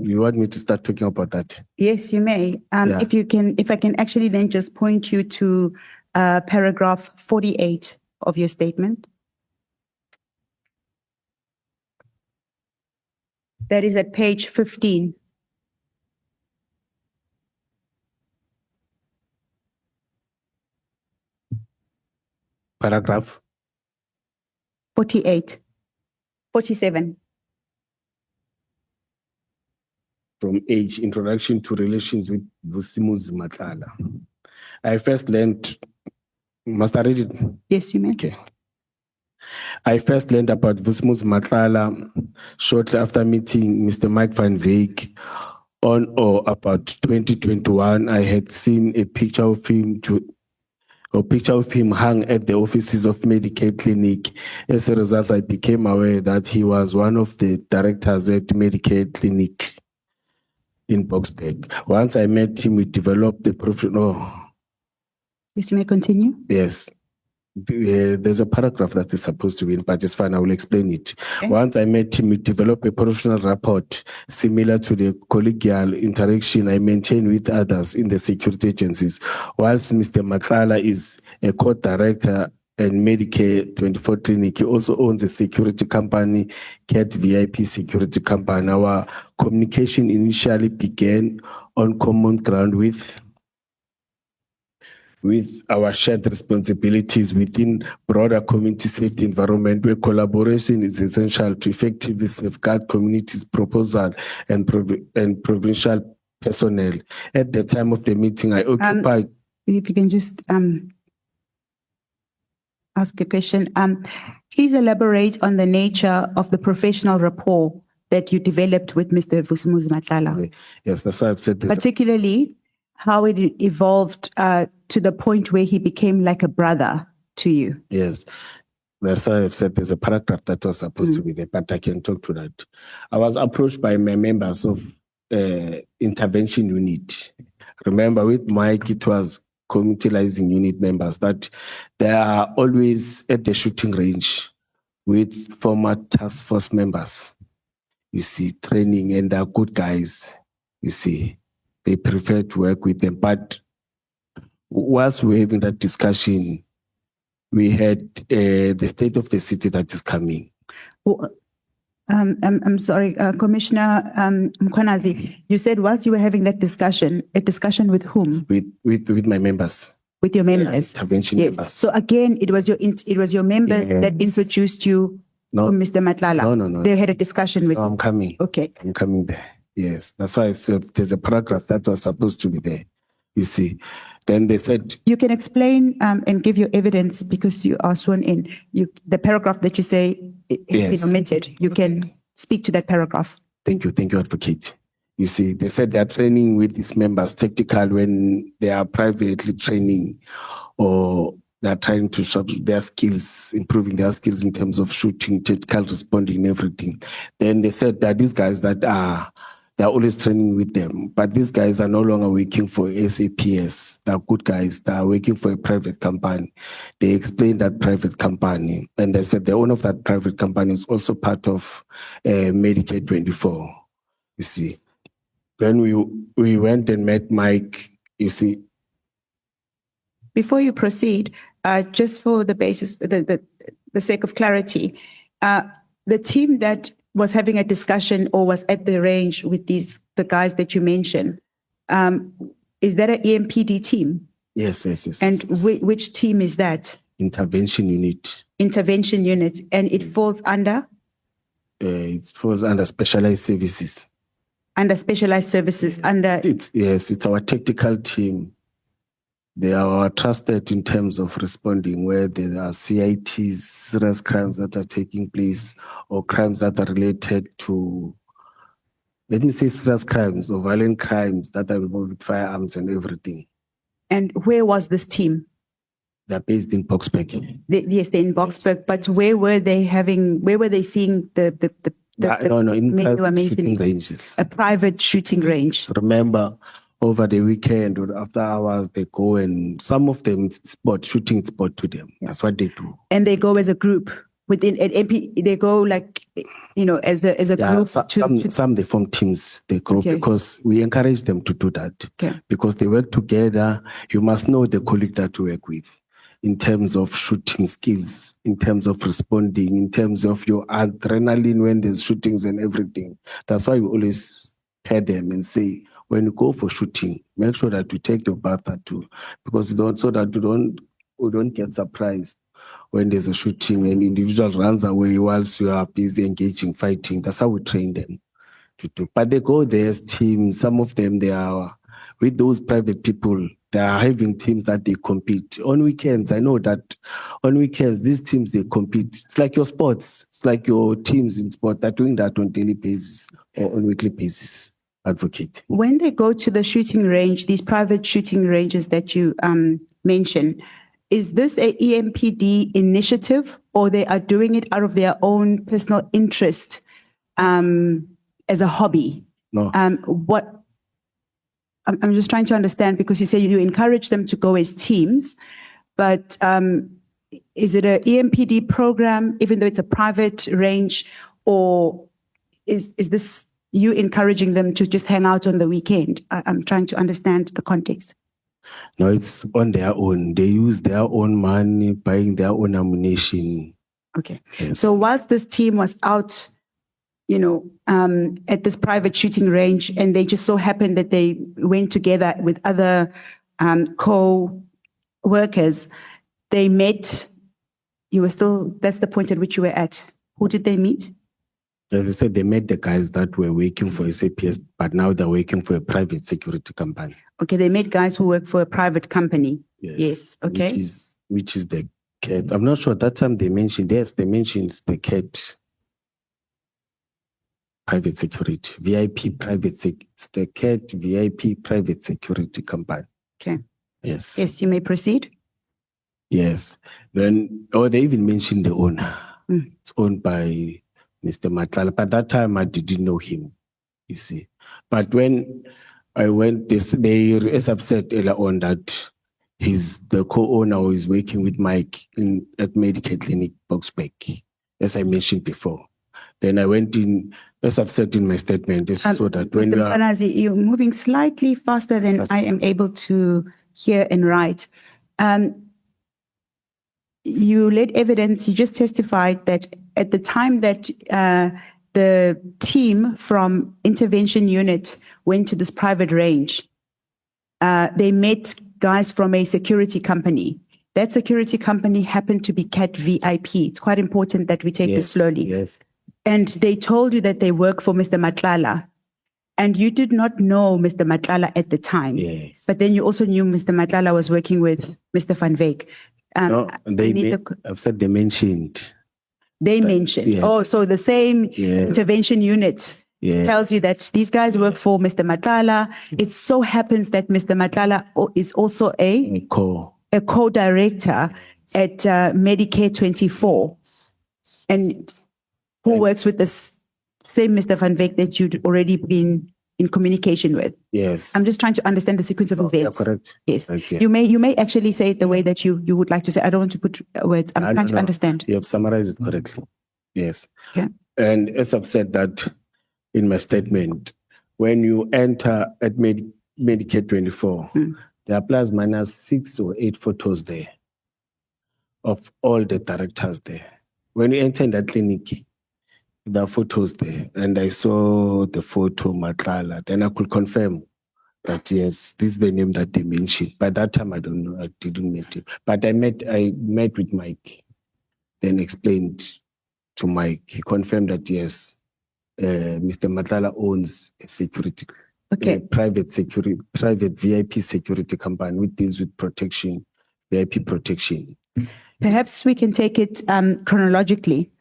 You want me to start talking about that? Yes, you may. Yeah. If I can actually then just point you to paragraph 48 of your statement. That is at page 15. Paragraph 48. 47. from age, introduction to relations with Vusimuzi Matlala. I first learned, must I read it? Yes, you may. Okay. I first learned about Vusimuzi Matlala shortly after meeting Mr. Mike van Veek on or about 2021. I had seen a picture of him hung at the offices of Medicaid Clinic. As a result, I became aware that he was one of the directors at Medicaid Clinic in Boksburg. Once I met him, we developed the professional. Yes, you may continue. Yes. There's a paragraph that is supposed to be in, but it's fine, I will explain it. Okay. Once I met him, we developed a professional rapport similar to the collegial interaction I maintain with others in the security agencies. Whilst Mr. Matlala is a co-director and Medicare 24 Clinic, he also owns a security company, CAT VIP Security Company. Our communication initially began on common ground with our shared responsibilities within broader community safety environment, where collaboration is essential to effectively safeguard communities' proposal and provincial personnel. At the time of the meeting, I occupied. If you can just ask a question. Please elaborate on the nature of the professional rapport that you developed with Mr. Vusimuzi Matlala. Yes, that's why I've said this. Particularly how it evolved to the point where he became like a brother to you. Yes. That's why I've said there's a paragraph that was supposed to be there, but I can talk to that. I was approached by my members of intervention unit. Remember, with Mike, it was communitizing unit members that they are always at the shooting range with former task force members. You see, training, and they're good guys. You see, they prefer to work with them. But whilst we're having that discussion, we had the state of the city that is coming. Oh, I'm sorry, Commissioner Mkhwanazi, you said whilst you were having that discussion, a discussion with whom? With my members. With your members? Intervention yes. members. So again, it was your members that introduced you to Mr. Matlala? No. They had a discussion with you? I'm coming. Okay. I'm coming there. Yes. That's why I said there's a paragraph that was supposed to be there. You see. Then they said... You can explain and give your evidence because you are sworn in. The paragraph that you say is omitted. You can speak to that paragraph. Thank you, Advocate. You see, they said they are training with these members tactical when they are privately training or they are trying to show their skills, improving their skills in terms of shooting, tactical responding, and everything. Then they said that these guys that are... They're always training with them, but these guys are no longer working for SAPS. They're good guys. They're working for a private company. They explained that private company, and they said the owner of that private company is also part of Medicare 24. You see, when we went and met Mike, you see. Before you proceed, just for the basis, the sake of clarity, the team that was having a discussion or was at the range with the guys that you mentioned, is that an EMPD team? Yes. And which team is that? Intervention unit. Intervention unit, and it falls under? It falls under specialized services. Under specialized services, It's our tactical team. They are trusted in terms of responding where there are CITs, serious crimes that are taking place, or crimes that are related to, let me say, serious crimes or violent crimes that are involved with firearms and everything. And where was this team? They're based in Boksburg. Yes, they're in Boksburg, but where were they seeing the in private shooting ranges. A private shooting range. Remember, over the weekend or after hours, they go and some of them shooting sport to them. That's what they do. And they go as a group within an MP, they go like, as a Yeah, group some they form teams, they grow, Okay. because we encourage them to do that. Okay. Because they work together. You must know the colleague that you work with in terms of shooting skills, in terms of responding, in terms of your adrenaline when there's shootings and everything. That's why we always pair them and say, when you go for shooting, make sure that you take your partner too, because so that we don't get surprised when there's a shooting and individual runs away whilst you are busy engaging, fighting. That's how we train them to do. But they go there as teams. Some of them, they are with those private people. They are having teams that they compete on weekends. I know that on weekends, these teams, they compete. It's like your sports. It's like your teams in sport. They're doing that on daily basis or on weekly basis. Advocate. When they go to the shooting range, these private shooting ranges that you mentioned, is this a EMPD initiative, or they are doing it out of their own personal interest as a hobby? No. I'm just trying to understand, because you say you encourage them to go as teams, but is it an EMPD program, even though it's a private range, or is this you encouraging them to just hang out on the weekend? I'm trying to understand the context. No, it's on their own. They use their own money, buying their own ammunition. Okay. Yes. So whilst this team was out, at this private shooting range, and they just so happened that they went together with other co-workers, they met. That's the point at which you were at. Who did they meet? As I said, they met the guys that were working for SAPS, but now they're working for a private security company. Okay, they met guys who work for a private company. Yes. Okay. Which is the CAT. I'm not sure that time they mentioned the CAT private security, VIP private it's the CAT VIP private security company. Okay. Yes. Yes, you may proceed. Yes. Then, they even mentioned the owner. It's owned by Mr. Matlala. But that time I didn't know him, you see. But when I went, as I've said earlier on, that he's the co-owner who is working with Mike at Medical Clinic Boxback, as I mentioned before. Then I went in, as I've said in my statement, so that when Mr. Mkhwanazi, you're moving slightly faster than I am able to hear and write. You led evidence, you just testified that at the time that the team from intervention unit went to this private range, they met guys from a security company. That security company happened to be CAT VIP. It's quite important that we take this slowly. Yes. And they told you that they work for Mr. Matlala. And you did not know Mr. Matlala at the time. Yes. But then you also knew Mr. Matlala was working with Mr. Van Wyk. No, I've said they mentioned. They mentioned. Yeah. Oh, so the same intervention unit tells you that these guys work for Mr. Matlala. It so happens that Mr. Matlala is also a co-director at Medicare 24, and who works with the same Mr. Van Wyk that you'd already been in communication with. Yes. I'm just trying to understand the sequence of events. Yeah, correct. Yes. Correct, yes. You may actually say it the way that you would like to say. I don't want to put words. I'm trying to understand. You have summarized it correctly. Yes. Okay. And as I've said that in my statement, when you enter at Medicare 24, there are plus minus 6 or 8 photos there of all the directors there. When you enter in that clinic, there are photos there, and I saw the photo Matlala. Then I could confirm that yes, this is the name that they mentioned. By that time, I don't know, I didn't meet him. But I met with Mike, then explained to Mike. He confirmed that yes, Mr. Matlala owns a security, private VIP security company which deals with protection, VIP protection. Perhaps we can take it chronologically.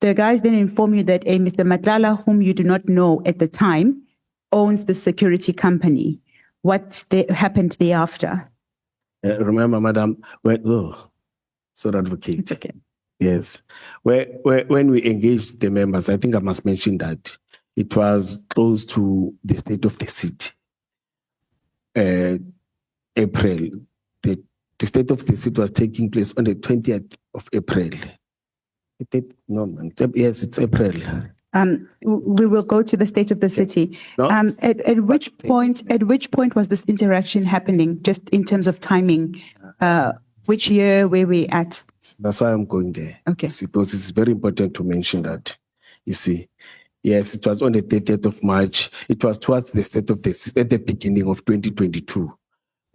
The guys then inform you that a Mr. Matlala, whom you do not know at the time, owns the security company. What happened thereafter? Remember, madam, so advocate. It's okay. Yes. When we engaged the members, I think I must mention that it was close to the state of the city. April. The state of the city was taking place on the 20th of April. No, man. Yes, it's April. We will go to the state of the city. No. At which point was this interaction happening, just in terms of timing? Which year were we at? That's why I'm going there. Okay. Because it's very important to mention that. You see, yes, it was on the 30th of March. It was towards the state of the city at the beginning of 2022,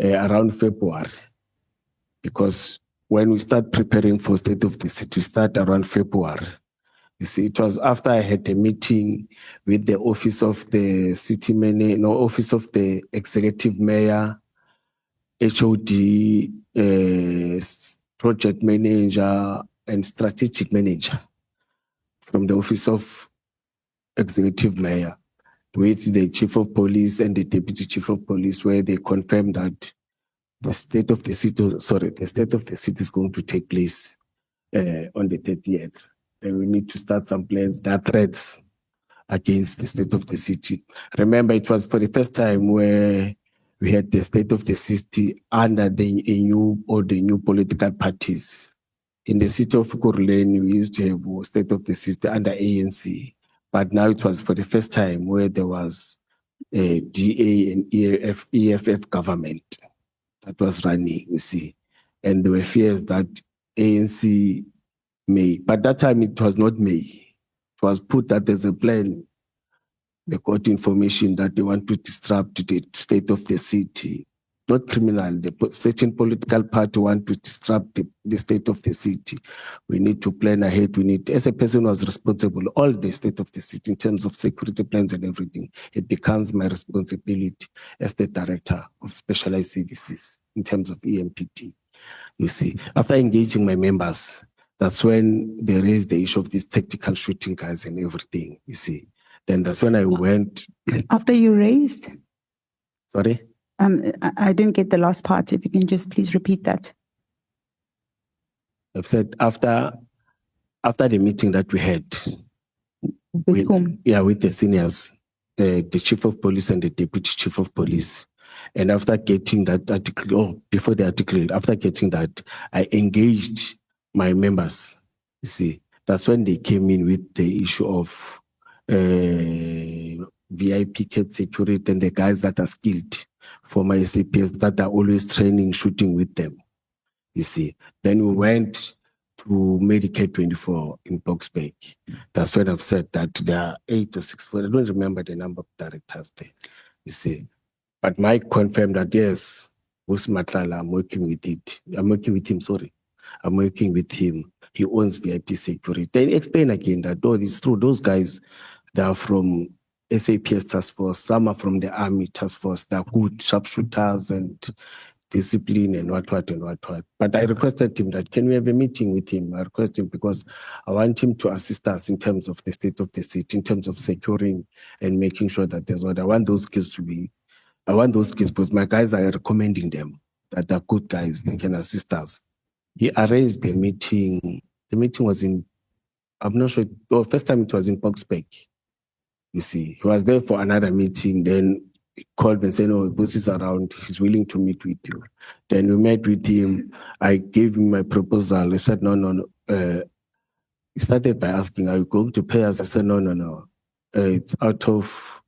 around February. Because when we start preparing for state of the city, we start around February. You see, it was after I had a meeting with the office of the city manager, office of the executive mayor, HOD, project manager, and strategic manager from the office of executive mayor with the chief of police and the deputy chief of police, where they confirmed that the state of the city is going to take place on the 30th. And we need to start some plans. There are threats against the state of the city. Remember, it was for the first time where we had the state of the city under the new political parties. In the city of Kuruleni, we used to have a state of the city under ANC. But now it was for the first time where there was a DA and EFF government that was running, you see. And there were fears that ANC may, but that time it was not May. It was put that there's a plan. They got information that they want to disrupt the state of the city. Not criminal, the certain political party want to disrupt the state of the city. We need to plan ahead. We need, as a person who was responsible, all the state of the city in terms of security plans and everything, it becomes my responsibility as the director of specialized services in terms of EMPT. You see, after engaging my members, that's when they raised the issue of these tactical shooting guys and everything, you see. Then that's when I went. After you raised? Sorry? I didn't get the last part. If you can just please repeat that. I've said after the meeting that we had. With whom? Yeah, with the seniors, the chief of police and the deputy chief of police. And after getting that article, before the article, after getting that, I engaged my members. You see, that's when they came in with the issue of VIP kit security and the guys that are skilled for my SAPs that are always training, shooting with them. You see, then we went to Medicare 24 in Boxburg. That's when I've said that there are 8 or 6, I don't remember the number of directors there. You see, but Mike confirmed that yes, with Matlala, I'm working with it. I'm working with him, sorry. I'm working with him. He owns VIP security. Then explain again that though it's true, those guys, they are from SAPS task force, some are from the army task force, they're good sharpshooters and discipline and what. But I requested him that, can we have a meeting with him? I requested him because I want him to assist us in terms of the state of the city, in terms of securing and making sure that there's what I want those skills to be. I want those skills because my guys are recommending them, that they're good guys, they can assist us. He arranged the meeting. The meeting was in, I'm not sure, first time it was in Boxburg. You see, he was there for another meeting, then he called me and said, no, this is around, he's willing to meet with you. Then we met with him, I gave him my proposal. He said, no. He started by asking, are you going to pay us? I said, no. It's out of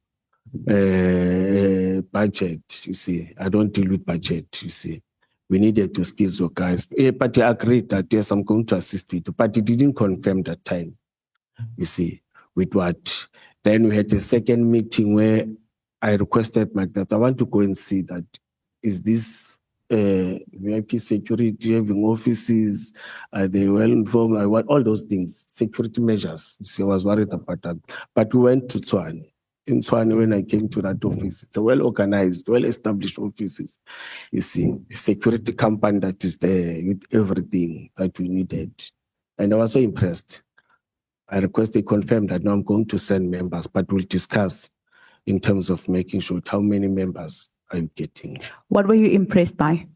budget, you see. I don't deal with budget, you see. We needed to skill your guys. But he agreed that, yes, I'm going to assist with you. But he didn't confirm that time, you see, with what. Then we had the second meeting where I requested Mike that I want to go and see that, is this VIP security, having offices, are they well informed? I want all those things, security measures. So I was worried about that. But we went to Tshwane. In Tshwane, when I came to that office, it's a well-organized, well-established offices. You see, a security company that is there with everything that we needed. And I was so impressed. I requested, confirm that now I'm going to send members, but we'll discuss in terms of making sure how many members are you getting. What were you impressed by?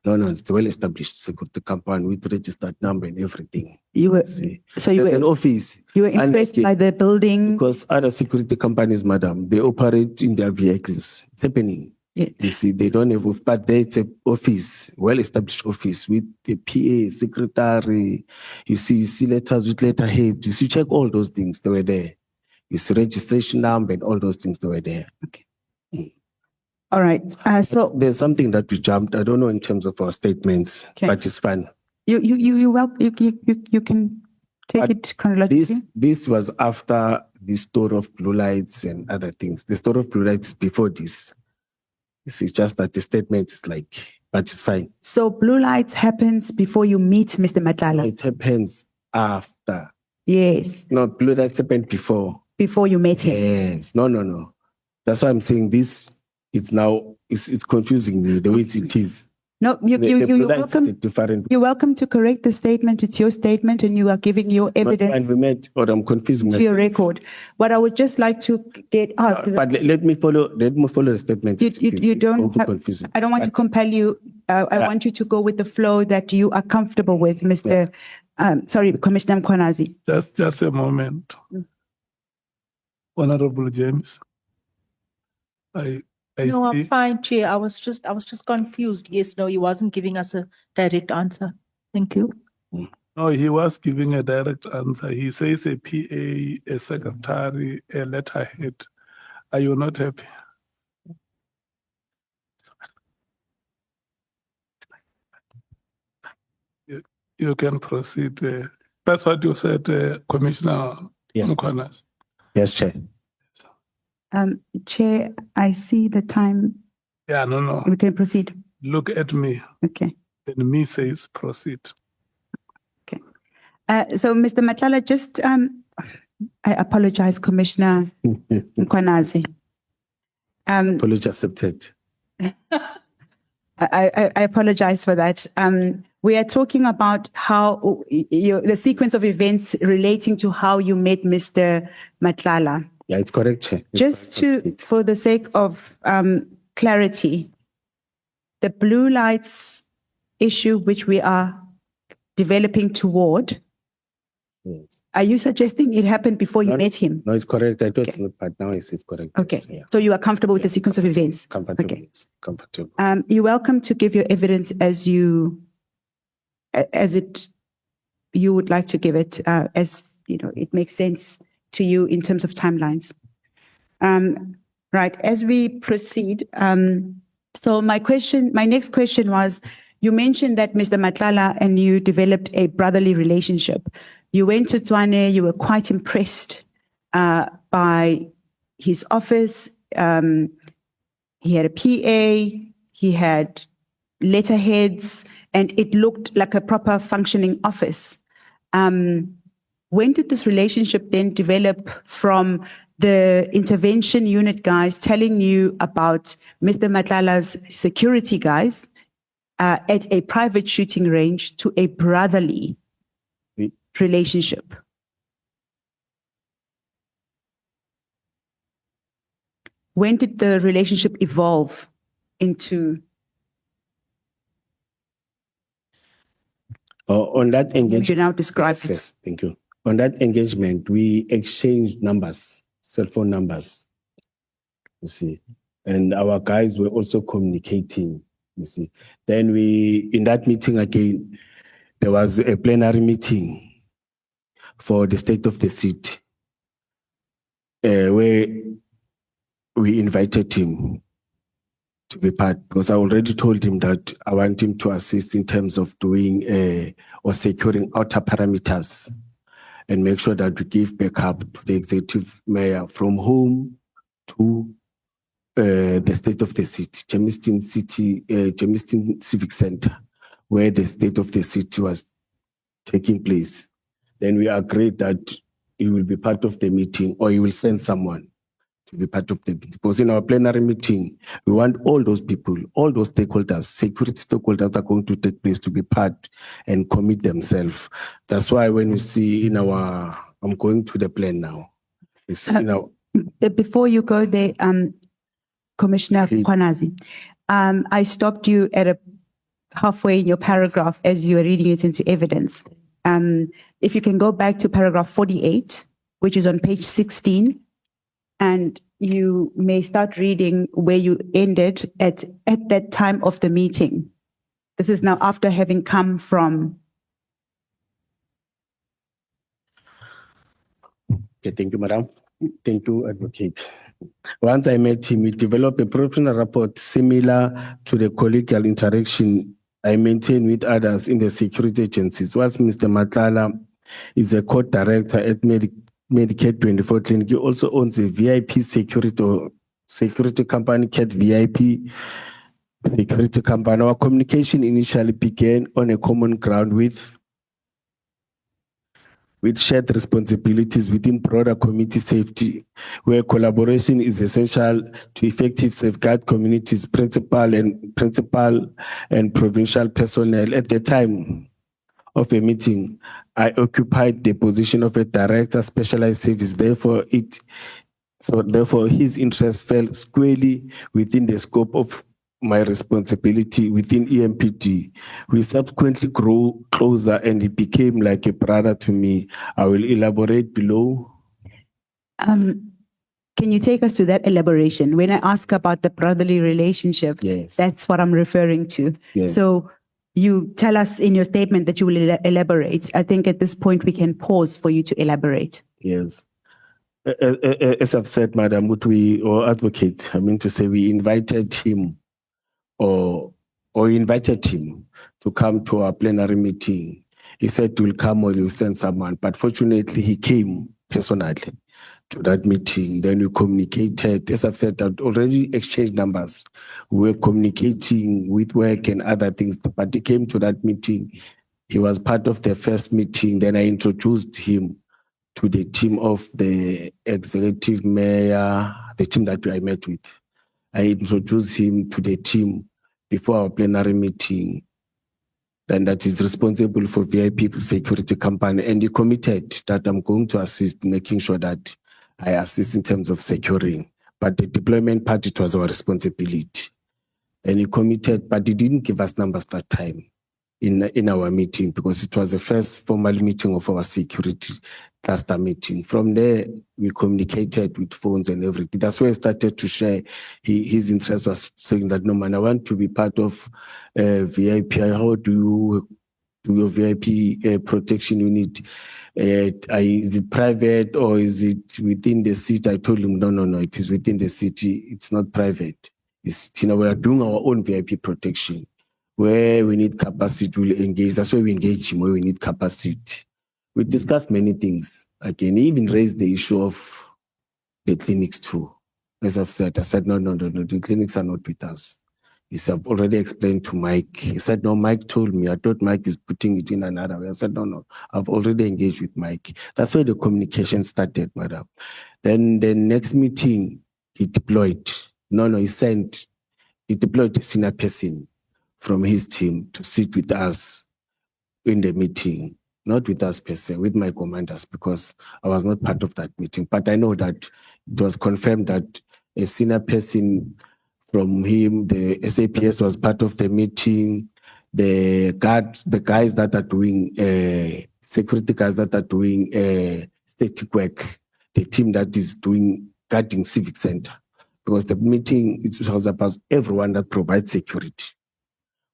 No, it's a well-established security company with registered number and everything. You were, see. so you There's were an office. You were impressed by the building? Because other security companies, madam, they operate in their vehicles. It's happening. Yeah. You see, they don't have, but there's an office, well-established office with the PA, secretary. You see letters with letterhead. You see, check all those things, they were there. You see registration number and all those things, they were there. Okay. All right. So There's something that we jumped. I don't know in terms of our statements, Okay. but it's fine. you can take But it chronologically. This was after the story of blue lights and other things. The story of blue lights is before this. It's just that the statement is like, but it's fine. So blue lights happens before you meet Mr. Matlala. It happens after. Yes, No, blue lights happened before. before you met him. Yes. No. That's why I'm saying this. It's now, it's confusing me the way it is. No, The you're blue lights welcome. is different. You're welcome to correct the statement. It's your statement, and you are giving your Not evidence when we met, or I'm confusing to myself. your record. What I would just like to get asked is But let me follow the statement. you don't have, confusing. I don't want to compel you. I want you to go with the flow that you are comfortable with, Mr. Commissioner Mkhwanazi. Just a moment. Honorable James. No, I'm see. fine, Chair. I was just confused. Yes, no, he wasn't giving us a direct answer. Thank you. No, he was giving a direct answer. He says a PA, a secretary, a letterhead. Are you not happy? You can proceed. That's what you said, Commissioner Yes. Mkhwanazi. Yes, Chair. Chair, I see the time. Yeah, no. We can proceed. Look at me. Okay. And me says proceed. So, Mr. Matlala, just I apologize, Commissioner Mkhwanazi. Apology accepted. I apologize for that. We are talking about how the sequence of events relating to how you met Mr. Matlala. Yeah, it's correct, Chair. It's Just correct. for the sake of clarity, the blue lights issue which we are developing toward, Yes. are you suggesting it happened before you No, met him? No, it's correct. I thought it's Okay. not, but now it's correct. Okay. Yes, yeah. So you are comfortable with the sequence of events? Comfortable. Okay. It's comfortable. You're welcome to give your evidence as you would like to give it, as you know, it makes sense to you in terms of timelines. Right. As we proceed, so my next question was, you mentioned that Mr. Matlala and you developed a brotherly relationship. You went to Tshwane, you were quite impressed by his office. He had a PA, he had letterheads, and it looked like a proper functioning office. When did this relationship then develop from the intervention unit guys telling you about Mr. Matlala's security guys at a private shooting range to a brotherly relationship? When did the relationship evolve into? On that engagement. You now described it. Yes, thank you. On that engagement, we exchanged numbers, cell phone numbers, you see, and our guys were also communicating, you see. Then in that meeting again, there was a plenary meeting for the state of the city, where we invited him to be part, because I already told him that I want him to assist in terms of doing or securing outer parameters and make sure that we give backup to the executive mayor from home to the state of the city, Germiston Civic Center, where the state of the city was taking place. Then we agreed that he will be part of the meeting, or he will send someone to be part of the meeting. Because in our plenary meeting, we want all those people, all those stakeholders, security stakeholders are going to take place to be part and commit themselves. That's why when you see I'm going to the plan now. Before you go there, Commissioner Mkhwanazi, I stopped you at halfway in your paragraph as you were reading it into evidence. If you can go back to paragraph 48, which is on page 16, and you may start reading where you ended at that time of the meeting. This is now after having come from. Okay, thank you, madam. Thank you, advocate. Once I met him, we developed a professional rapport similar to the collegial interaction I maintain with others in the security agencies. Whilst Mr. Matlala is a co-director at Medicare 24 Clinic, he also owns a VIP security company, CAT VIP security company. Our communication initially began on a common ground with shared responsibilities within broader community safety, where collaboration is essential to effective safeguard communities, principal and provincial personnel. At the time of a meeting, I occupied the position of a director, specialized service. Therefore, his interest fell squarely within the scope of my responsibility within EMPD. We subsequently grew closer and he became like a brother to me. I will elaborate below. Can you take us to that elaboration? When I ask about the brotherly relationship, Yes. that's what I'm referring to. Yes. So you tell us in your statement that you will elaborate. I think at this point we can pause for you to elaborate. Yes. As I've said, Madam, or advocate, I mean to say we invited him or invited him to come to our plenary meeting. He said he will come or he will send someone, but fortunately he came personally to that meeting. Then we communicated. As I've said, I'd already exchanged numbers. We were communicating with work and other things, but he came to that meeting. He was part of the first meeting. Then I introduced him to the team of the executive mayor, the team that I met with. I introduced him to the team before our plenary meeting, then that is responsible for VIP security company. And he committed that I'm going to assist, making sure that I assist in terms of securing. But the deployment part, it was our responsibility. And he committed, but he didn't give us numbers that time in our meeting because it was the first formal meeting of our security cluster meeting. From there, we communicated with phones and everything. That's where I started to share. His interest was saying that, no man, I want to be part of VIP. How do you do your VIP protection unit? Is it private or is it within the city? I told him, no, it is within the city. It's not private. It's, we are doing our own VIP protection. Where we need capacity, we'll engage. That's where we engage him, where we need capacity. We discussed many things. Again, he even raised the issue of the clinics too. As I've said, I said, no, the clinics are not with us. He said, I've already explained to Mike. He said, no, Mike told me. I thought Mike is putting it in another way. I said, no, I've already engaged with Mike. That's where the communication started, madam. Then the next meeting, he deployed. He deployed a senior person from his team to sit with us in the meeting, not with us per se, with my commanders, because I was not part of that meeting. But I know that it was confirmed that a senior person from him, the SAPS was part of the meeting, the guys that are doing, security guys that are doing static work, the team that is doing guarding civic center, because the meeting it was about everyone that provides security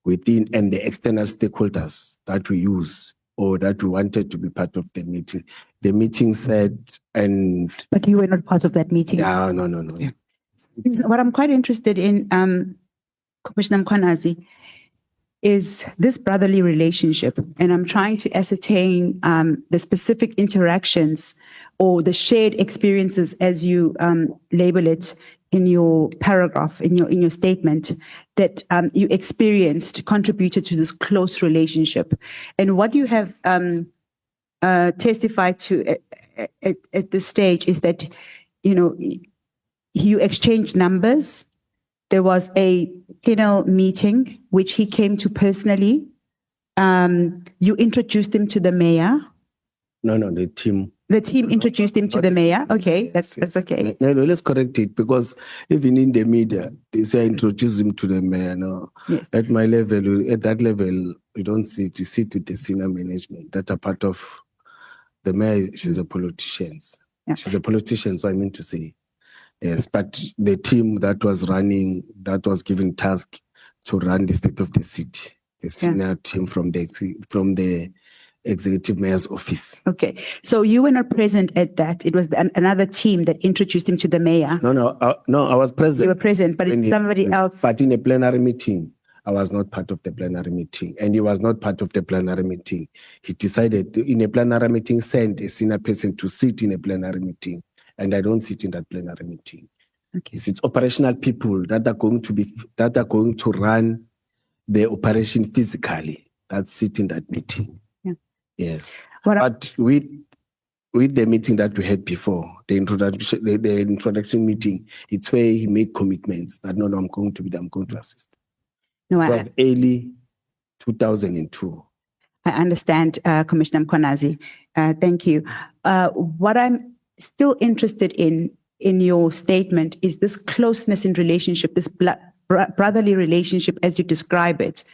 within and the external stakeholders that we use or that we wanted to be part of the meeting. The meeting said, and... But you were not part of that meeting? Yeah, no. Yeah. What I'm quite interested in, Commissioner Mkhwanazi, is this brotherly relationship. And I'm trying to ascertain the specific interactions or the shared experiences as you label it in your paragraph, in your statement, that you experienced contributed to this close relationship. And what you have testified to at this stage is that, you exchanged numbers. There was a plenary meeting, which he came to personally. You introduced him to the mayor. No, the team. The team introduced him to the mayor. Okay, that's okay. No, let's correct it, because even in the media, they say introduce him to the mayor. No, yes. At that level, you don't sit. You sit with the senior management that are part of the mayor. She's a politician. Yeah. She's a politician, so I mean to say. Yes, but the team that was running, that was given task to run the state of the city, the senior team from the executive mayor's office. Okay. So you were not present at that. It was another team that introduced him to the mayor. No, I was present. You were present, but it's somebody else. But in a plenary meeting, I was not part of the plenary meeting, and he was not part of the plenary meeting. He decided to, in a plenary meeting, send a senior person to sit in a plenary meeting, and I don't sit in that plenary meeting. Okay. It's operational people that are going to run the operation physically that sit in that meeting. Yeah. Yes, What but with the meeting that we had before, the introduction meeting, it's where he made commitments that no, I'm going to assist. No, It was early 2002. I understand, Commissioner Mkhwanazi. Thank you. What I'm still interested in your statement is this closeness in relationship, this brotherly relationship as you describe it.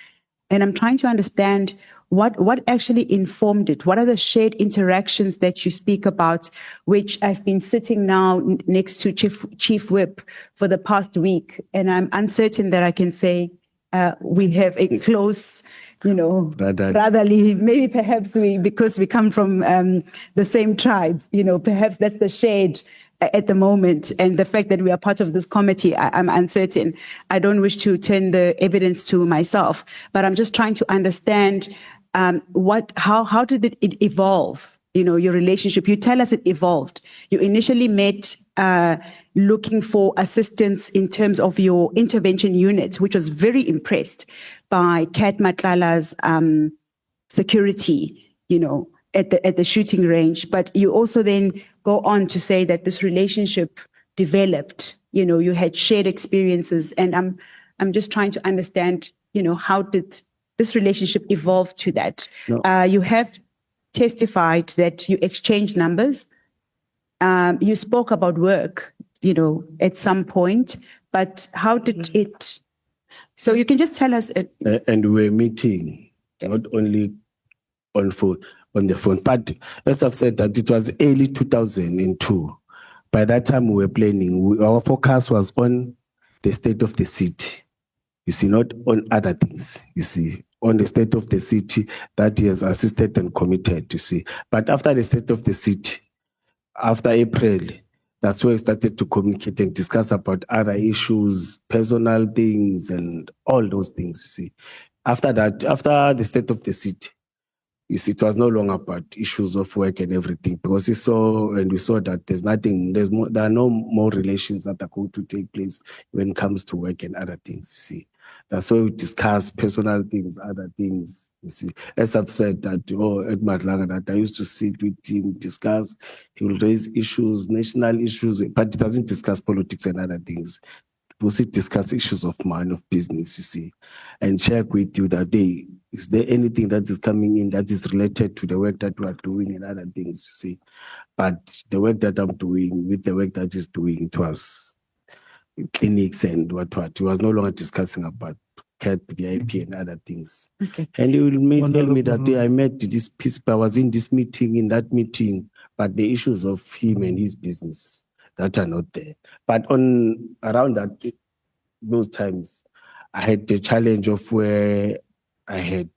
And I'm trying to understand what actually informed it. What are the shared interactions that you speak about, which I've been sitting now next to Chief Whip for the past week, and I'm uncertain that I can say we have a close, brotherly, maybe perhaps because we come from the same tribe, perhaps that's the shade at the moment. And the fact that we are part of this committee, I'm uncertain. I don't wish to turn the evidence to myself, but I'm just trying to understand how did it evolve? Your relationship. You tell us it evolved. You initially met looking for assistance in terms of your intervention unit, which was very impressed by Cat Matlala's security, at the shooting range. But you also then go on to say that this relationship developed. You had shared experiences, and I'm just trying to understand, how did this relationship evolve to that? No. You have testified that you exchanged numbers. You spoke about work, at some point, but how did it? So you can just tell us. And we were meeting not only on the phone, but as I've said that it was early 2002. By that time we were planning. Our focus was on the state of the city. You see, not on other things. You see, on the state of the city that he has assisted and committed. You see, but after the state of the city, after April, that's where we started to communicate and discuss about other issues, personal things, and all those things. You see, after that, after the state of the city, you see, it was no longer about issues of work and everything, because we saw that there are no more relations that are going to take place when it comes to work and other things. You see, that's why we discuss personal things, other things. You see, as I've said that, at Matlala, that I used to sit with him, discuss. He will raise issues, national issues, but he doesn't discuss politics and other things. We'll discuss issues of mind, of business, you see, and check with you that day, is there anything that is coming in that is related to the work that we are doing and other things, you see. But the work that I'm doing with the work that he's doing, it was clinics and what. He was no longer discussing about CAT, VIP and other things. Okay. And he will tell me that day I met this people, I was in this meeting, in that meeting, but the issues of him and his business that are not there. But around those times, I had the challenge of where I had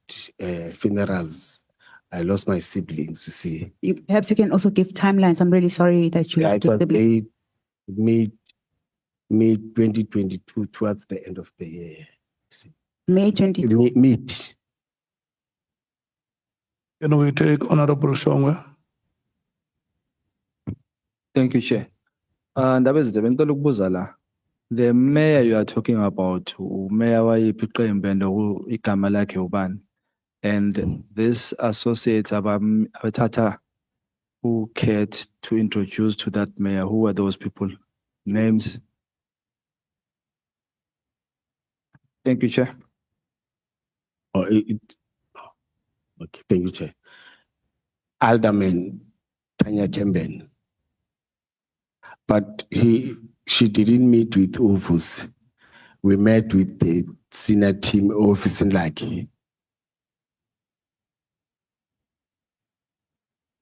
funerals. I lost my siblings, you see. Perhaps you can also give timelines. I'm really sorry that you It was May 2022, towards the end of the year. You see. May 22. Mid. Can we take Honorable Shongwe? Thank you, Chair. Ndaba ezindaba ngicela ukubuza la. The mayor you are talking about, Mayor wayiphi iqembu and igama lakhe ubani? And this associates abathatha who cared to introduce to that mayor, who were those people? Names? Thank you, Chair. Okay, thank you, Chair. Alderman Tanya Kemben. But she didn't meet with Ovus. We met with the senior team office in Laki.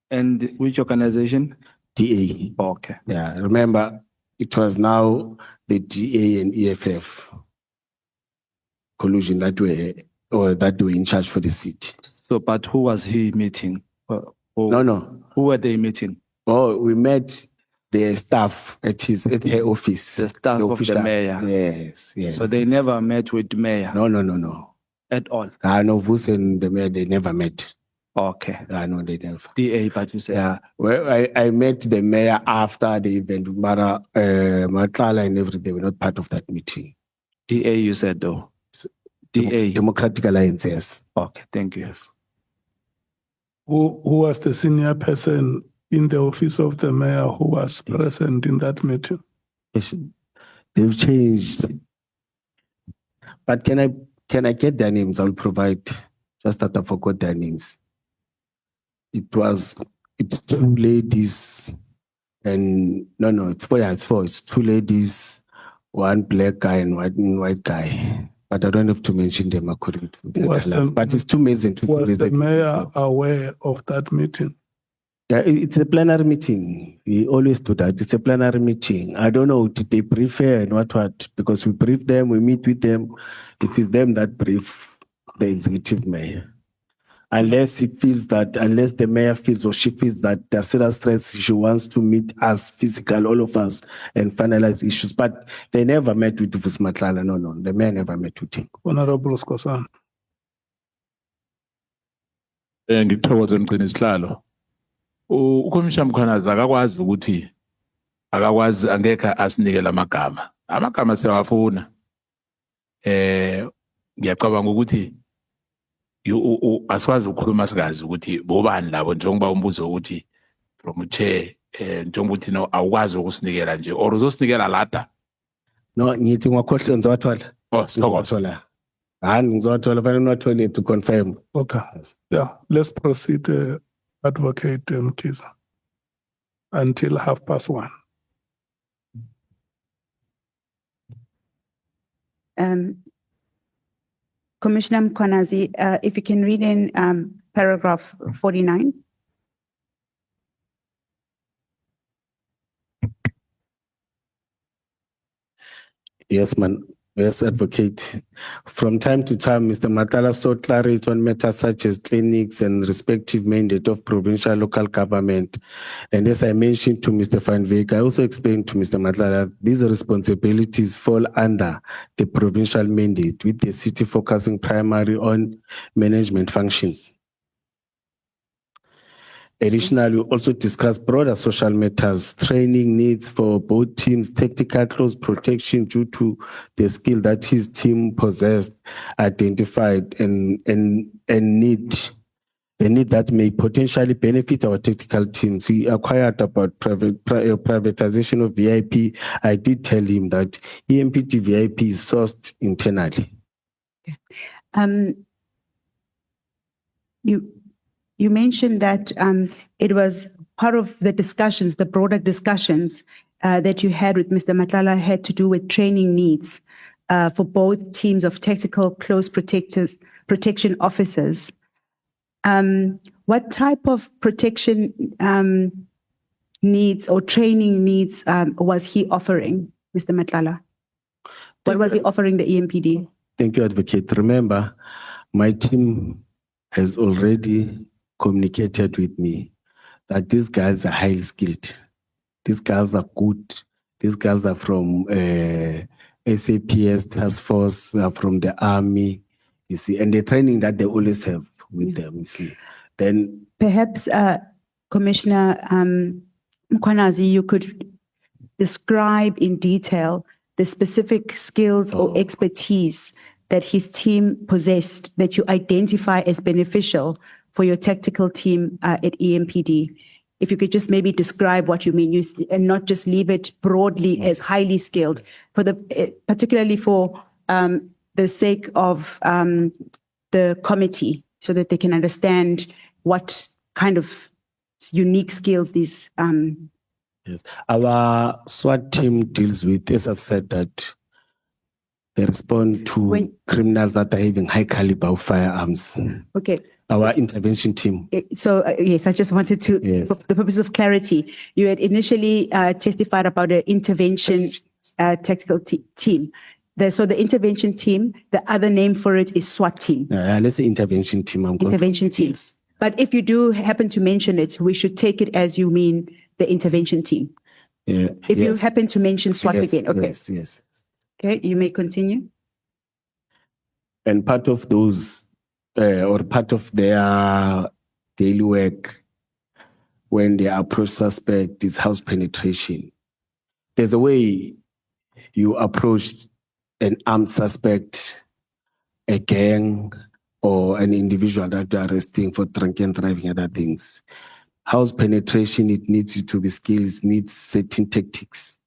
And which organization? DA. Okay. Yeah, remember, it was now the DA and EFF collusion that were in charge for the seat. So, but who was he meeting? No. Who were they meeting? Oh, we met the staff at her office. The staff of office the staff. mayor. Yes. So they never met with the mayor No. at all. No, Vus and the mayor, they never met. Okay. No, they never. DA, but you said. Yeah. Well, I met the mayor after the event. Matlala and everything, they were not part of that meeting. DA, you said though. DA. Democratic Alliance, yes. Okay, thank you. Who was the senior person in the office of the mayor who was present in that meeting? They've changed. But can I get their names? I'll provide. Just that I forgot their names. It's two ladies and it's two ladies, one black guy and one white guy. But I don't have to mention them according to their colors. But it's two males and two females. Was the mayor aware of that meeting? Yeah, it's a plenary meeting. We always do that. It's a plenary meeting. I don't know, did they brief her and what? Because we brief them, we meet with them. It is them that brief the executive mayor. Unless the mayor feels or she feels that there's serious threats, she wants to meet us physical, all of us, and finalize issues. But they never met with Matlala. No. The mayor never met with him. Honorable Skosan. Ngikuthokoze Mkhwanazi. Ukhomishana Mkhwanazi akakwazi ukuthi angeke asinikele amagama. Amagama siyawafuna. Ngiyacabanga ukuthi asikwazi ukukhuluma sikazi ukuthi bobani labo njengoba umbuzo ukuthi from chair njengoba uthi no awukwazi ukusinikela nje or uzosinikela lada. No, ngithi ngwakhohle ngizowathola. Sithokoze. Ngizowathola fanele ngiwathole to confirm. Okay. Yeah, let's proceed, Advocate Mkiza, until 1:30. Commissioner Mkhwanazi, if you can read in paragraph 49. Yes, man. Yes, Advocate. From time to time, Mr. Matlala sought clarity on matters such as clinics and respective mandate of provincial local government. And as I mentioned to Mr. Van Wyk, I also explained to Mr. Matlala these responsibilities fall under the provincial mandate, with the city focusing primarily on management functions. Additionally, we also discussed broader social matters, training needs for both teams, tactical close protection due to the skill that his team possessed, identified, and need that may potentially benefit our tactical teams. He inquired about privatization of VIP. I did tell him that EMPD VIP is sourced internally. You mentioned that it was part of the discussions, the broader discussions that you had with Mr. Matlala had to do with training needs for both teams of tactical close protection officers. What type of protection needs or training needs was he offering, Mr. Matlala? What was he offering the EMPD? Thank you, Advocate. Remember, my team has already communicated with me that these guys are highly skilled. These guys are good. These guys are from SAPS task force, from the army, you see, and the training that they always have with them, you see. Then perhaps Commissioner Mkhwanazi, you could describe in detail the specific skills or expertise that his team possessed that you identify as beneficial for your tactical team at EMPD. If you could just maybe describe what you mean, and not just leave it broadly as highly skilled, particularly for the sake of the committee, so that they can understand what kind of unique skills these. Yes, our SWAT team deals with, as I've said, that they respond to criminals that are having high caliber of firearms. Okay, Our intervention team. So yes, I just wanted to, Yes. for the purpose of clarity, you had initially testified about the intervention tactical team. So the intervention team, the other name for it is SWAT team, Let's say intervention team. intervention team. Yes. But if you do happen to mention it, we should take it as you mean the intervention team. Yeah. If you yes. happen to mention SWAT Yes, again, okay. Yes. Okay, you may continue. And part of those, or part of their daily work when they approach suspect is house penetration. There's a way you approach an armed suspect, a gang, or an individual that you're arresting for drunken driving, other things. House penetration, it needs you to be skills, needs certain tactics.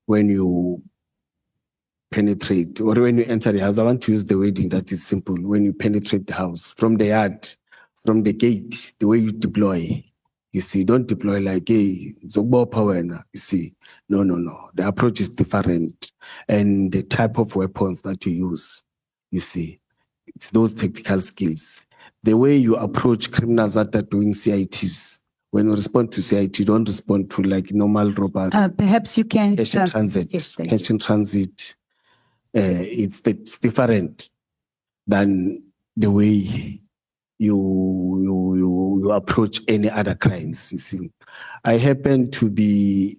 When you penetrate or when you enter the house, I want to use the wording that is simple. When you penetrate the house from the yard, from the gate, the way you deploy, you see, don't deploy like, hey, Zobo power, you see. No. The approach is different. And the type of weapons that you use, you see, it's those tactical skills. The way you approach criminals that are doing CITs, when you respond to CIT, you don't respond to like normal robbery. Perhaps you can. Cash in transit. Yes, thank you. Cash in transit. It's different than the way you approach any other crimes. You see, I happen to be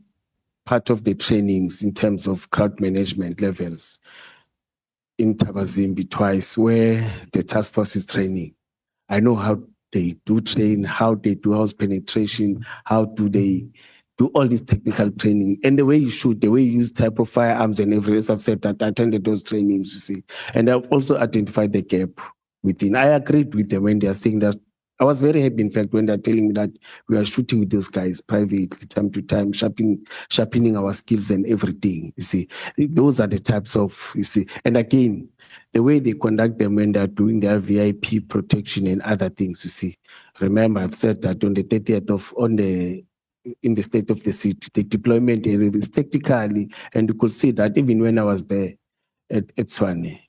part of the trainings in terms of crowd management levels in Tabazimbi twice, where the task force is training. I know how they do train, how they do house penetration, how do they do all this technical training, and the way you shoot, the way you use type of firearms and everything. As I've said, that I attended those trainings, you see. And I've also identified the gap within. I agreed with them when they are saying that. I was very happy, in fact, when they're telling me that we are shooting with those guys privately, time to time, sharpening our skills and everything, you see. Those are the types of, you see. And again, the way they conduct them when they're doing their VIP protection and other things, you see. Remember, I've said that on the 30th in the state of the city, the deployment is tactically, and you could see that even when I was there at Swane,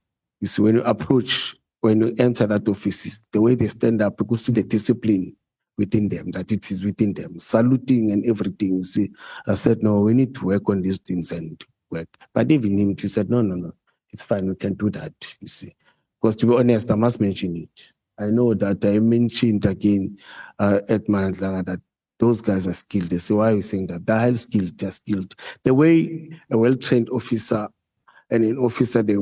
you see, when you approach, when you enter that office, the way they stand up, you could see the discipline within them, that it is within them, saluting and everything. You see, I said, no, we need to work on these things and work. But even him, he said, no, it's fine, we can do that, you see. Because to be honest, I must mention it. I know that I mentioned again at Matlala that those guys are skilled. They say, why are you saying that? They're highly skilled, they're skilled. The way a well-trained officer and an officer, they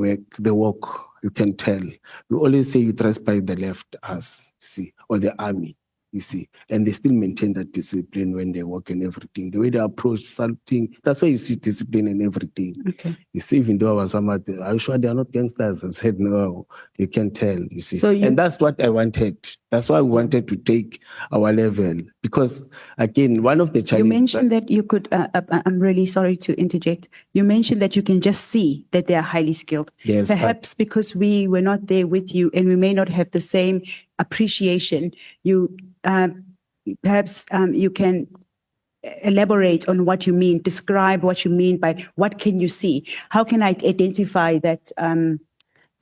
walk, you can tell. We always say you dress by the left as, you see, or the army, you see. And they still maintain that discipline when they walk and everything. The way they approach something, that's why you see discipline and everything. Okay. You see, even though I was amateur, are you sure they are not gangsters? I said, no, you can tell, you see. So and that's what I wanted. That's why we wanted to take our level. Because, again, one of the You challenges... mentioned that you could, I'm really sorry to interject. You mentioned that you can just see that they are highly skilled. Yes, Perhaps because we were not there with you and we may not have the same appreciation, you perhaps you can elaborate on what you mean, describe what you mean by what can you see? How can I identify that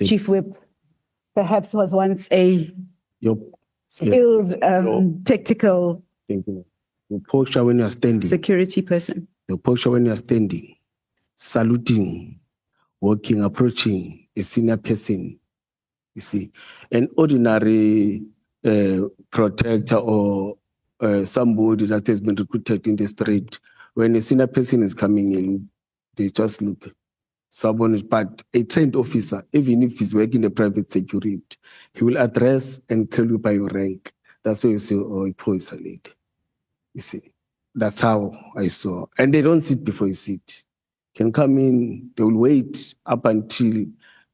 Chief Whip perhaps was once a skilled tactical Your posture when you are standing. security person? Your posture when you are standing, saluting, walking, approaching a senior person, you see. An ordinary protector or somebody that has been recruited in the street, when a senior person is coming in, they just look. Someone, but a trained officer, even if he's working in private security, he will address and call you by your rank. That's why you say, oh, he is a lady. You see, that's how I saw. And they don't sit before you sit. Can come in, they will wait up until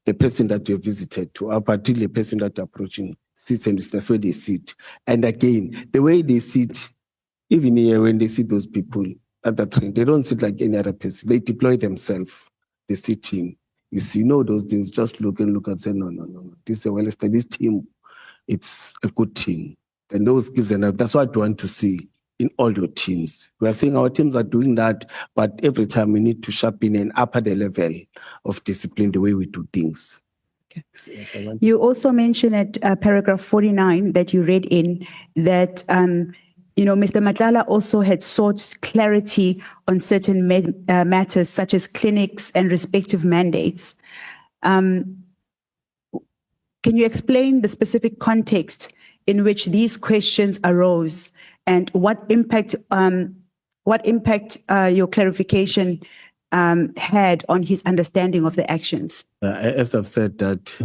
the person that you have visited to, up until the person that you're approaching sits, and that's where they sit. And again, the way they sit, even here when they see those people at the train, they don't sit like any other person. They deploy themselves. They sit in. You see, those things, just look and say, no. This is a well-established, this team, it's a good team. And those skills, and that's what I want to see in all your teams. We are saying our teams are doing that, but every time we need to sharpen and upper the level of discipline, the way we do things. You also mentioned at paragraph 49 that you read in that, Mr. Matlala also had sought clarity on certain matters such as clinics and respective mandates. Can you explain the specific context in which these questions arose and what impact your clarification had on his understanding of the actions? As I've said, that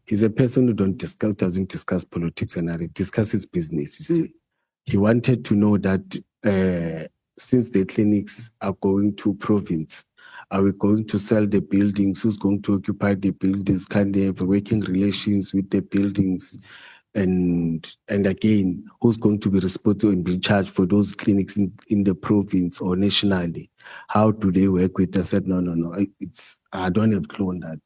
he's a person who doesn't discuss politics and he discusses business, you see. He wanted to know that since the clinics are going to province, are we going to sell the buildings? Who's going to occupy the buildings? Can they have working relations with the buildings? And again, who's going to be responsible and be charged for those clinics in the province or nationally? How do they work with? I said, no. I don't have a clue on that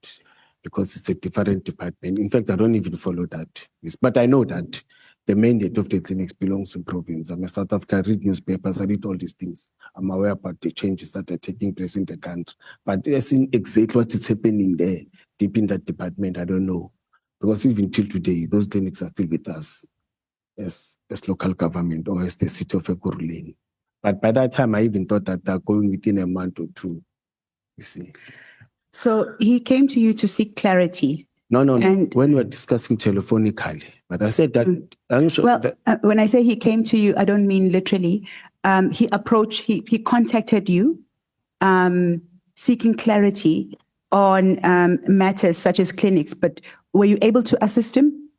because it's a different department. In fact, I don't even follow that. But I know that the mandate of the clinics belongs to province. I'm a South African, I read newspapers, I read all these things. I'm aware about the changes that are taking place in the country. But as in exactly what is happening there, deep in that department, I don't know. Because even till today, those clinics are still with us as local government or as the city of Ekurhuleni. But by that time, I even thought that they're going within a month or two, you see. So he came to you to seek clarity. No. And- When we were discussing telephonically, but I said that I'm sure. Well, when I say he came to you, I don't mean literally. He contacted you, seeking clarity on matters such as clinics, but were you able to assist him?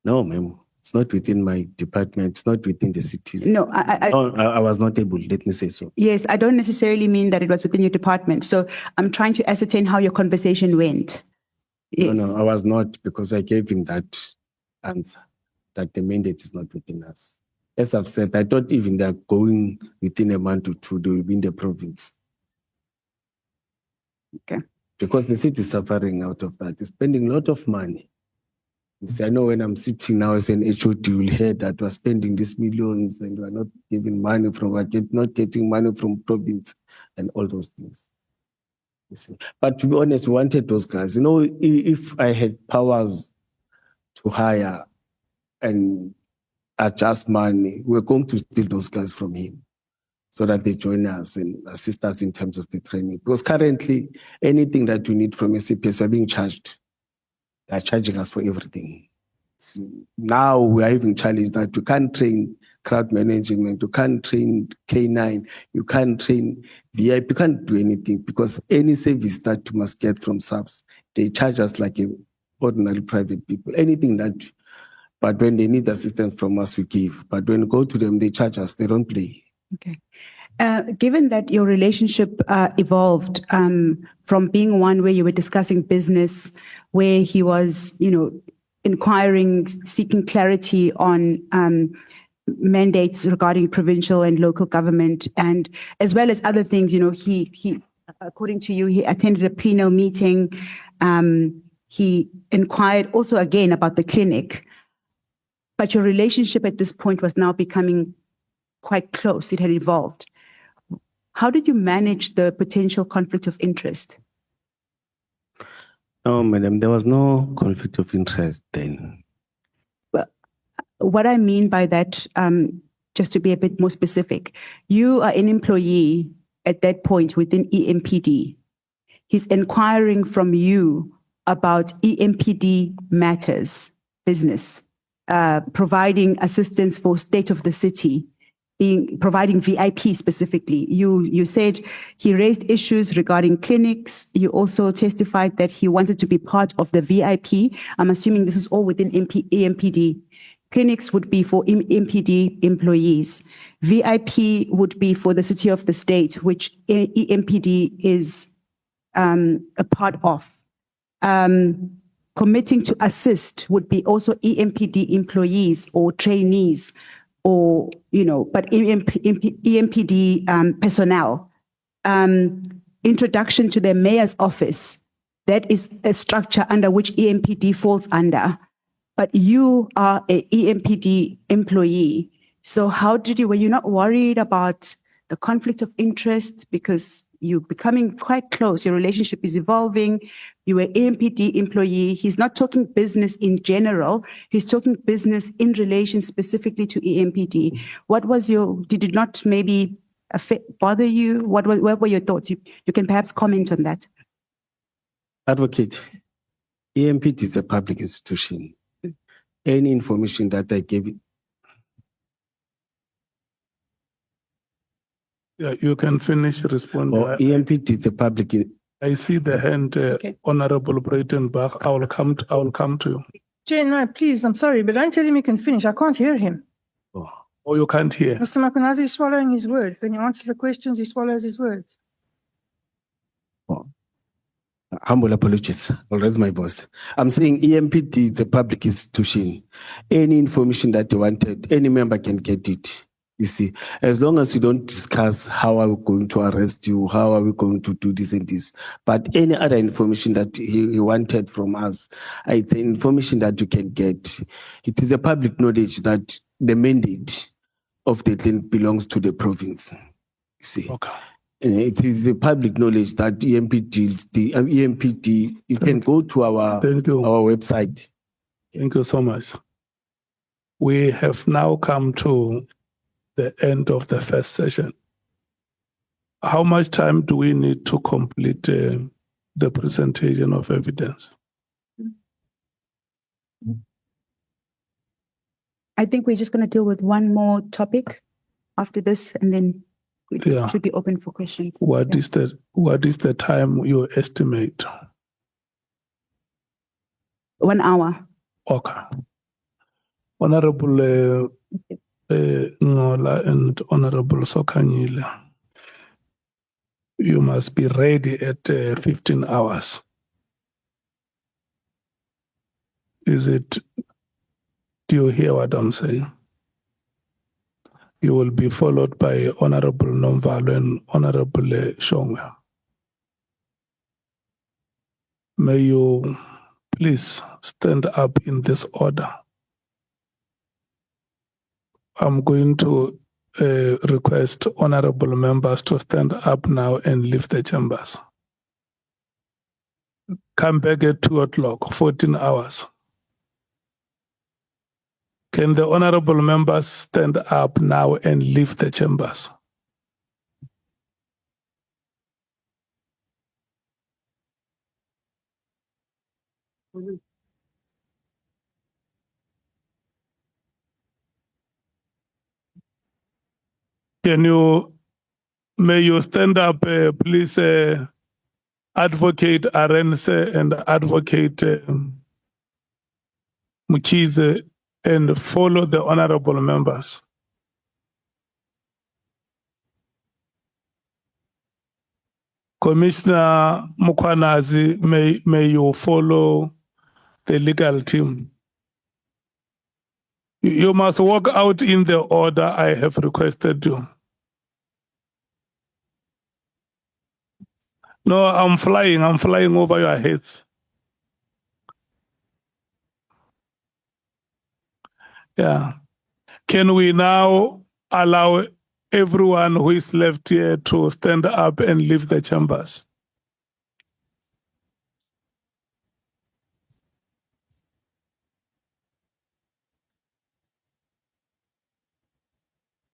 No, ma'am. It's not within my department. It's not within the cities. No, I was not able, let me say so. Yes, I don't necessarily mean that it was within your department. So I'm trying to ascertain how your conversation went. Yes. No, I was not, because I gave him that answer, that the mandate is not within us. As I've said, I thought even they're going within a month or two, they will be in the province. Okay. Because the city is suffering out of that. It's spending a lot of money. You see, I know when I'm sitting now as an HOD, you will hear that we're spending these millions and we're not giving money not getting money from province and all those things. You see. But to be honest, we wanted those guys. If I had powers to hire and adjust money, we're going to steal those guys from him so that they join us and assist us in terms of the training. Because currently, anything that we need from SAPS, we're being charged. They're charging us for everything. So now we are even challenged that you can't train crowd management, you can't train K9, you can't train VIP, you can't do anything because any service that you must get from SAPS, they charge us like ordinary private people. Anything that, but when they need assistance from us, we give. But when we go to them, they charge us, they don't play. Okay. Given that your relationship evolved from being one where you were discussing business, where he was, inquiring, seeking clarity on mandates regarding provincial and local government, and as well as other things, he according to you, he attended a plenary meeting. He inquired also again about the clinic, but your relationship at this point was now becoming quite close. It had evolved. How did you manage the potential conflict of interest? No, madam, there was no conflict of interest then. Well, what I mean by that, just to be a bit more specific, you are an employee at that point within EMPD. He's inquiring from you about EMPD matters, business, providing assistance for state of the city, providing VIP specifically. You said he raised issues regarding clinics. You also testified that he wanted to be part of the VIP. I'm assuming this is all within EMPD. Clinics would be for EMPD employees. VIP would be for the city of the state, which EMPD is a part of. Committing to assist would be also EMPD employees or trainees, or, but EMPD personnel. Introduction to the mayor's office, that is a structure under which EMPD falls under. But you are a EMPD employee. So were you not worried about the conflict of interest? Because, you're becoming quite close. Your relationship is evolving. You were AMPD employee. He's not talking business in general. He's talking business in relation specifically to AMPD. What was did it not maybe bother you? What were your thoughts? You can perhaps comment on that. Advocate, EMPD is a public institution. Any information that I gave, Yeah, you can finish responding. or EMPD is a public. I see the hand, Honorable Breitenbach. I will come to you. Jane, no, please, I'm sorry, but don't tell him he can finish. I can't hear him. Oh, you can't hear. Mr. Mkhwanazi is swallowing his words. When he answers the questions, he swallows his words. Humble apologies. I'll raise my voice. I'm saying EMPD is a public institution. Any information that you wanted, any member can get it. You see, as long as you don't discuss how are we going to arrest you, how are we going to do this and this, but any other information that he wanted from us, it's the information that you can get. It is a public knowledge that the mandate of the clinic belongs to the province. You see. Okay. It is a public knowledge that EMPD, you can go to our website. Thank you so much. We have now come to the end of the first session. How much time do we need to complete the presentation of evidence? I think we're just going to deal with one more topic after this, and then we should be open for questions. What is the time you estimate? 1 hour. Okay. Honorable Ngola and Honorable Sokanyile, you must be ready at 15 hours. Do you hear what I'm saying? You will be followed by Honorable Nomvalo and Honorable Shonga. May you please stand up in this order. I'm going to request honorable members to stand up now and leave the chambers. Come back at 2 o'clock, 14 hours. Can the honorable members stand up now and leave the chambers? May you stand up, please, Advocate Arense and Advocate Mkhwanazi, and follow the honorable members. Commissioner Mkhwanazi, may you follow the legal team. You must walk out in the order I have requested you. No, I'm flying over your heads. Yeah. Can we now allow everyone who is left here to stand up and leave the chambers?